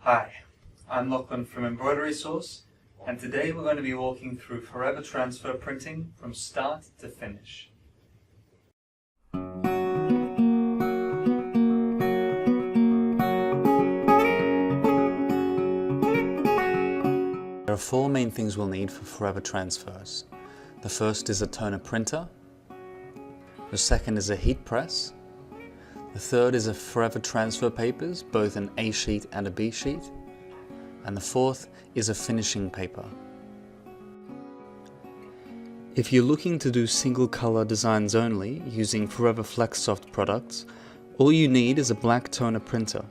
Hi, I'm Lachlan from Embroidery Source, and today we're going to be walking through Forever Transfer printing from start to finish. There are four main things we'll need for Forever Transfers. The first is a toner printer. The second is a heat press. The third is a Forever Transfer papers, both an A sheet and a B sheet. And the fourth is a finishing paper. If you're looking to do single color designs only using Forever FlexSoft products, all you need is a black toner printer.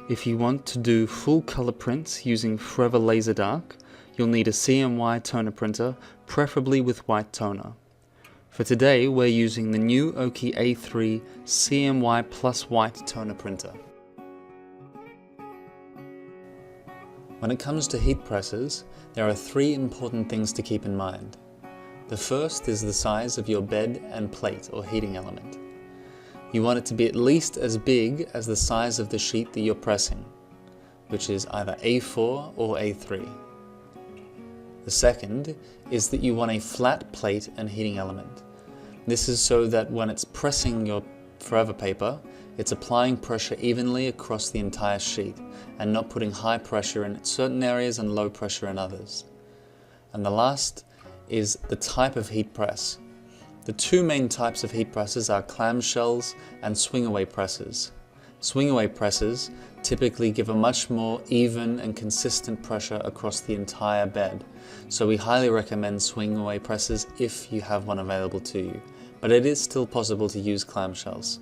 If you want to do full color prints using Forever LaserDark, you'll need a CMY toner printer, preferably with white toner. For today, we're using the new Oki A3 CMY Plus White toner printer. When it comes to heat presses, there are three important things to keep in mind. The first is the size of your bed and plate or heating element. You want it to be at least as big as the size of the sheet that you're pressing, which is either A4 or A3. The second is that you want a flat plate and heating element. This is so that when it's pressing your Forever paper, it's applying pressure evenly across the entire sheet and not putting high pressure in certain areas and low pressure in others. And the last is the type of heat press. The two main types of heat presses are clamshells and swing-away presses. Swing-away presses typically give a much more even and consistent pressure across the entire bed, so we highly recommend swing-away presses if you have one available to you, but it is still possible to use clamshells.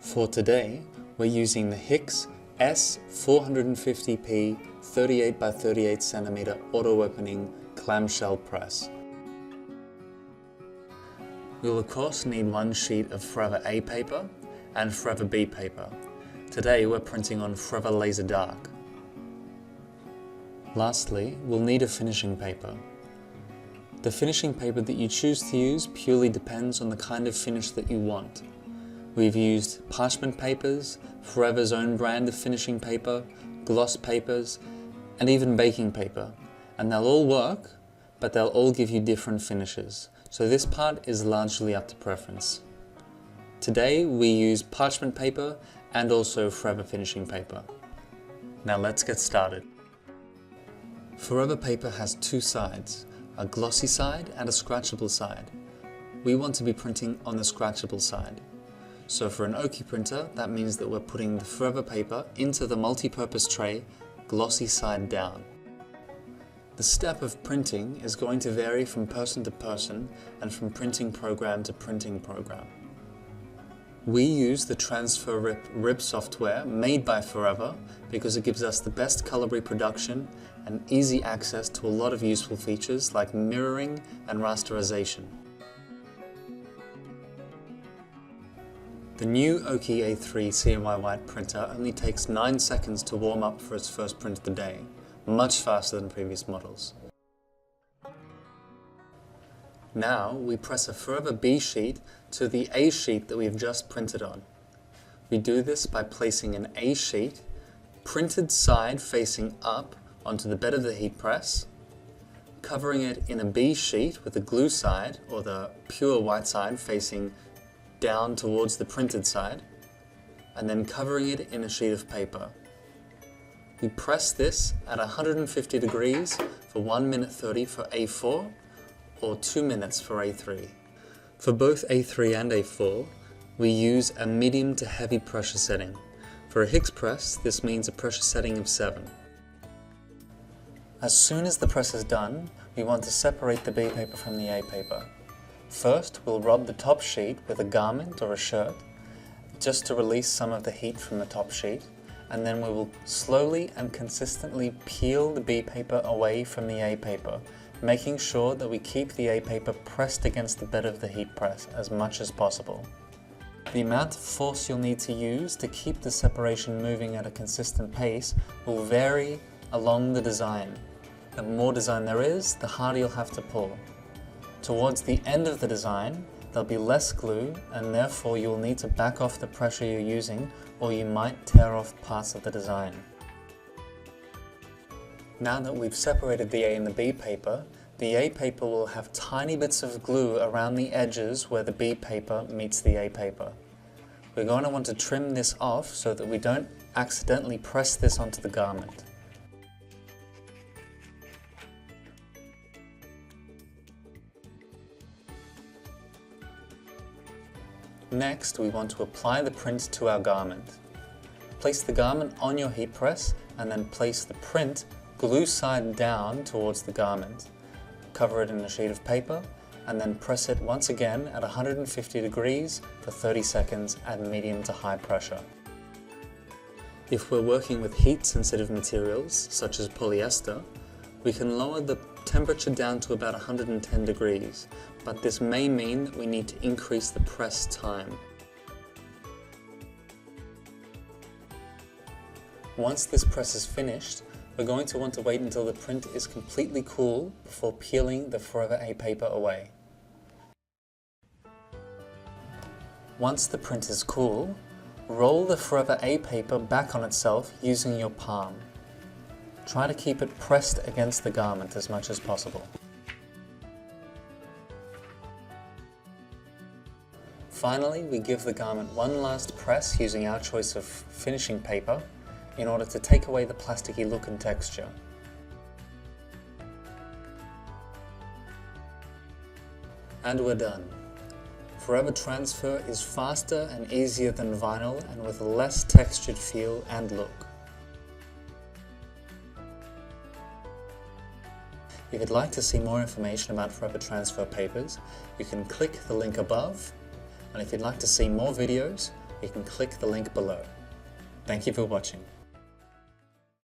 For today, we're using the Hicks S450p 38 by 38 cm auto-opening clamshell press. We'll of course need one sheet of Forever A paper and Forever B paper. Today we're printing on Forever LaserDark. Lastly, we'll need a finishing paper. The finishing paper that you choose to use purely depends on the kind of finish that you want. We've used parchment papers, Forever's own brand of finishing paper, gloss papers, and even baking paper. And they'll all work, but they'll all give you different finishes. So this part is largely up to preference. Today we use parchment paper and also Forever finishing paper. Now let's get started. Forever paper has two sides, a glossy side and a scratchable side. We want to be printing on the scratchable side. So for an Oki printer, that means that we're putting the Forever paper into the multi-purpose tray, glossy side down. The step of printing is going to vary from person to person and from printing program to printing program. We use the TransferRip RIB software made by Forever because it gives us the best color reproduction and easy access to a lot of useful features like mirroring and rasterization. The new Oki A3 CMY White printer only takes 9 seconds to warm up for its first print of the day, much faster than previous models. Now we press a Forever B sheet to the A sheet that we've just printed on. We do this by placing an A sheet, printed side facing up onto the bed of the heat press, covering it in a B sheet with the glue side or the pure white side facing down towards the printed side, and then covering it in a sheet of paper. We press this at 150 degrees for 1 minute 30 for A4 or 2 minutes for A3. For both A3 and A4, we use a medium to heavy pressure setting. For a Hicks press, this means a pressure setting of 7. As soon as the press is done, we want to separate the B paper from the A paper. First, we'll rub the top sheet with a garment or a shirt, just to release some of the heat from the top sheet, and then we will slowly and consistently peel the B paper away from the A paper, making sure that we keep the A paper pressed against the bed of the heat press as much as possible. The amount of force you'll need to use to keep the separation moving at a consistent pace will vary along the design. The more design there is, the harder you'll have to pull. Towards the end of the design, there'll be less glue and therefore you'll need to back off the pressure you're using or you might tear off parts of the design. Now that we've separated the A and the B paper, the A paper will have tiny bits of glue around the edges where the B paper meets the A paper. We're going to want to trim this off so that we don't accidentally press this onto the garment. Next, we want to apply the print to our garment. Place the garment on your heat press and then place the print glue side down towards the garment. Cover it in a sheet of paper and then press it once again at 150 degrees for 30 seconds at medium to high pressure. If we're working with heat-sensitive materials, such as polyester, we can lower the temperature down to about 110 degrees, but this may mean that we need to increase the press time. Once this press is finished, we're going to want to wait until the print is completely cool before peeling the Forever A paper away. Once the print is cool, roll the Forever A paper back on itself using your palm. Try to keep it pressed against the garment as much as possible. Finally, we give the garment one last press using our choice of finishing paper in order to take away the plasticky look and texture. And we're done. Forever Transfer is faster and easier than vinyl and with a less textured feel and look. If you'd like to see more information about Forever Transfer papers, you can click the link above, and if you'd like to see more videos, you can click the link below. Thank you for watching.